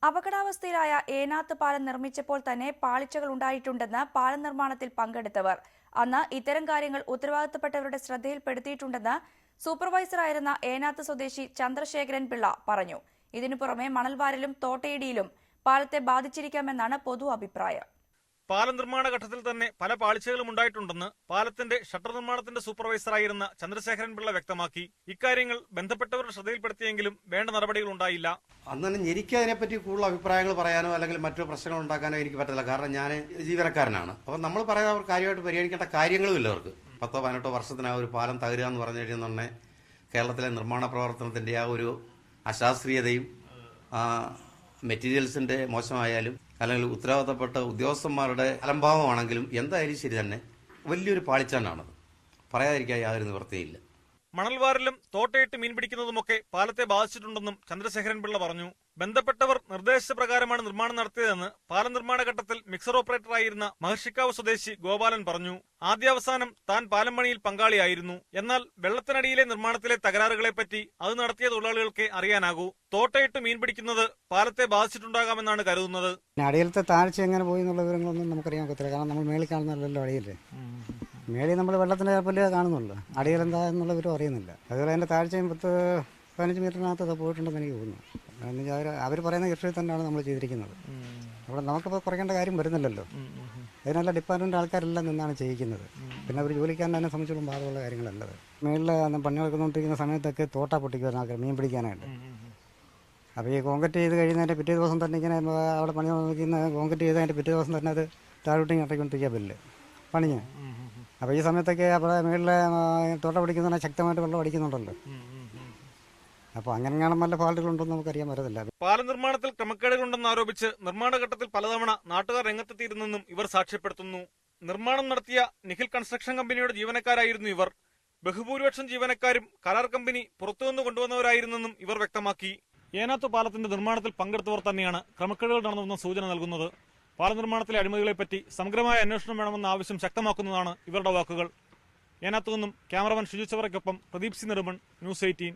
അപകടാവസ്ഥയിലായ ഏനാത്ത് പാലം നിർമ്മിച്ചപ്പോൾ തന്നെ പാളിച്ചകൾ ഉണ്ടായിട്ടുണ്ടെന്ന് പാലം നിർമ്മാണത്തിൽ പങ്കെടുത്തവർ അന്ന് ഇത്തരം കാര്യങ്ങൾ ഉത്തരവാദിത്തപ്പെട്ടവരുടെ ശ്രദ്ധയിൽപ്പെടുത്തിയിട്ടുണ്ടെന്ന് സൂപ്പർവൈസറായിരുന്ന ഏനാത്ത് സ്വദേശി ചന്ദ്രശേഖരൻ പിള്ള പറഞ്ഞു. ഇതിനു പുറമെ മണൽവാരലും തോട്ടയിടിയിലും പാലത്തെ ബാധിച്ചിരിക്കാമെന്നാണ് പൊതു അഭിപ്രായം. പാലം നിർമ്മാണ ഘട്ടത്തിൽ തന്നെ പല പാളിച്ചകളും ഉണ്ടായിട്ടുണ്ടെന്ന് പാലത്തിന്റെ ഷട്ടർ നിർമ്മാണത്തിന്റെ സൂപ്പർവൈസറായിരുന്ന ചന്ദ്രശേഖരൻ പിള്ള വ്യക്തമാക്കി. ഇക്കാര്യങ്ങൾ ബന്ധപ്പെട്ടവരുടെ ശ്രദ്ധയിൽപ്പെടുത്തിയെങ്കിലും വേണ്ട നടപടികൾ ഉണ്ടായില്ല. അന്ന് എനിക്ക് അതിനെപ്പറ്റി കൂടുതൽ അഭിപ്രായങ്ങൾ പറയാനോ അല്ലെങ്കിൽ മറ്റു പ്രശ്നങ്ങൾ ഉണ്ടാക്കാനോ എനിക്ക് പറ്റില്ല. കാരണം ഞാൻ ജീവനക്കാരനാണ്. അപ്പം നമ്മൾ പറയാൻ അവർ കാര്യമായിട്ട് പരിഗണിക്കേണ്ട കാര്യങ്ങളുമില്ല. അവർക്ക് 10-18 വർഷത്തിന് ആ ഒരു പാലം തകരുക എന്ന് പറഞ്ഞു കഴിഞ്ഞാൽ കേരളത്തിലെ നിർമ്മാണ പ്രവർത്തനത്തിന്റെ ആ ഒരു അശാസ്ത്രീയതയും മെറ്റീരിയൽസിന്റെ മോശമായാലും അല്ലെങ്കിൽ ഉത്തരവാദിത്തപ്പെട്ട ഉദ്യോഗസ്ഥന്മാരുടെ അലംഭാവമാണെങ്കിലും എന്തായാലും ശരി തന്നെ വലിയൊരു പാളിച്ചാനാണത്. പറയാതിരിക്കാൻ യാതൊരു നിവൃത്തിയില്ല. മണൽവാരലും തോട്ടയിട്ട് മീൻ പിടിക്കുന്നതുമൊക്കെ പാലത്തെ ബാധിച്ചിട്ടുണ്ടെന്നും ചന്ദ്രശേഖരൻ പിള്ള പറഞ്ഞു. ബന്ധപ്പെട്ടവർ നിർദ്ദേശപ്രകാരമാണ് നിർമ്മാണം നടത്തിയതെന്ന് പാലം നിർമ്മാണ ഘട്ടത്തിൽ മിക്സർ ഓപ്പറേറ്ററായിരുന്ന മഹർഷിക്കാവ് സ്വദേശി ഗോപാലൻ പറഞ്ഞു. ആദ്യാവസാനം താൻ പാലം പണിയിൽ പങ്കാളിയായിരുന്നു. എന്നാൽ വെള്ളത്തിനടിയിലെ നിർമ്മാണത്തിലെ തകരാറുകളെപ്പറ്റി അത് നടത്തിയ തൊഴിലാളികൾക്ക് അറിയാനാകൂ. തോട്ടയിട്ട് മീൻ പിടിക്കുന്നത് പാലത്തെ ബാധിച്ചിട്ടുണ്ടാകാമെന്നാണ് കരുതുന്നത്. അടിയിലത്തെ താഴ്ച എങ്ങനെ പോയി എന്നുള്ള വിവരങ്ങളൊന്നും നമുക്കറിയാൻ പറ്റില്ല. കാരണം നമ്മൾ മേളിൽ കാണുന്നല്ലോ അടിയില്ലേ. മേളിൽ നമ്മൾ വെള്ളത്തിന്റെ കുഴപ്പമില്ല കാണുന്നുള്ളൂ. അടിയിൽ എന്താ എന്നുള്ള വിവരം അറിയുന്നില്ല. അതുപോലെ അതിന്റെ താഴ്ചയും 10-15 മീറ്ററിനകത്ത് പോയിട്ടുണ്ടെന്ന് എനിക്ക് തോന്നുന്നു. അവർ പറയുന്ന കൃഷിയിൽ തന്നെയാണ് നമ്മൾ ചെയ്തിരിക്കുന്നത്. അവിടെ നമുക്കിപ്പോൾ കുറയ്ക്കേണ്ട കാര്യം വരുന്നില്ലല്ലോ. അതിനെല്ലാം ഡിപ്പാർട്ട്മെന്റ് ആൾക്കാരെല്ലാം നിന്നാണ് ചെയ്യിക്കുന്നത്. പിന്നെ അവർ ജോലിക്കാരനെ സംബന്ധിച്ചോളം ബാധമുള്ള കാര്യങ്ങളല്ലത്. മേളിൽ പണി നടക്കുന്നുകൊണ്ടിരിക്കുന്ന സമയത്തൊക്കെ തോട്ട പൊട്ടിക്കുവാൻ ആൾക്കാർ മീൻ പിടിക്കാനായിട്ട്. അപ്പോൾ ഈ കോൺക്രീറ്റ് ചെയ്ത് കഴിയുന്നതിൻ്റെ പിറ്റേ ദിവസം തന്നെ ഇങ്ങനെ അവിടെ പണി നോക്കുന്ന കോൺക്രീറ്റ് ചെയ്തതിൻ്റെ പിറ്റേ ദിവസം തന്നെ അത് താഴോട്ട് ഇറക്കിക്കൊണ്ടിരിക്കുക ബില്ല് പണിഞ്ഞ്. അപ്പോൾ ഈ സമയത്തൊക്കെ അവിടെ മേളിൽ തോട്ട പിടിക്കുന്ന ശക്തമായിട്ട് വെള്ളം അടിക്കുന്നുണ്ടല്ലോ. അപ്പോൾ അങ്ങനെ വല്ല ഫാൾട്ടുകളുണ്ടെന്ന് നമുക്കറിയാൻ പറ്റത്തില്ല. പാലം നിർമ്മാണത്തിൽ ക്രമക്കേടുകളുണ്ടെന്ന് ആരോപിച്ച് നിർമ്മാണ ഘട്ടത്തിൽ പലതവണ നാട്ടുകാർ രംഗത്തെത്തിയിരുന്നെന്നും ഇവർ സാക്ഷ്യപ്പെടുത്തുന്നു. നിർമ്മാണം നടത്തിയ നിഖിൽ കൺസ്ട്രക്ഷൻ കമ്പനിയുടെ ജീവനക്കാരായിരുന്നു ഇവർ. ബഹുഭൂരിപക്ഷം ജീവനക്കാരും കരാർ കമ്പനി പുറത്തുനിന്ന് കൊണ്ടുവന്നവരായിരുന്നെന്നും ഇവർ വ്യക്തമാക്കി. ഏനാത്ത് പാലത്തിന്റെ നിർമ്മാണത്തിൽ പങ്കെടുത്തവർ തന്നെയാണ് ക്രമക്കേടുകൾ നടന്നുവെന്ന സൂചന നൽകുന്നത്. പാലം നിർമ്മാണത്തിലെ അഴിമതികളെപ്പറ്റി സമഗ്രമായ അന്വേഷണം വേണമെന്ന ആവശ്യം ശക്തമാക്കുന്നതാണ് ഇവരുടെ വാക്കുകൾ. ഏനാത്തു നിന്നും ക്യാമറമാൻ ഷിജു ചവറയ്ക്കൊപ്പം പ്രദീപ് സി നെടുമൺ, ന്യൂസ് 18.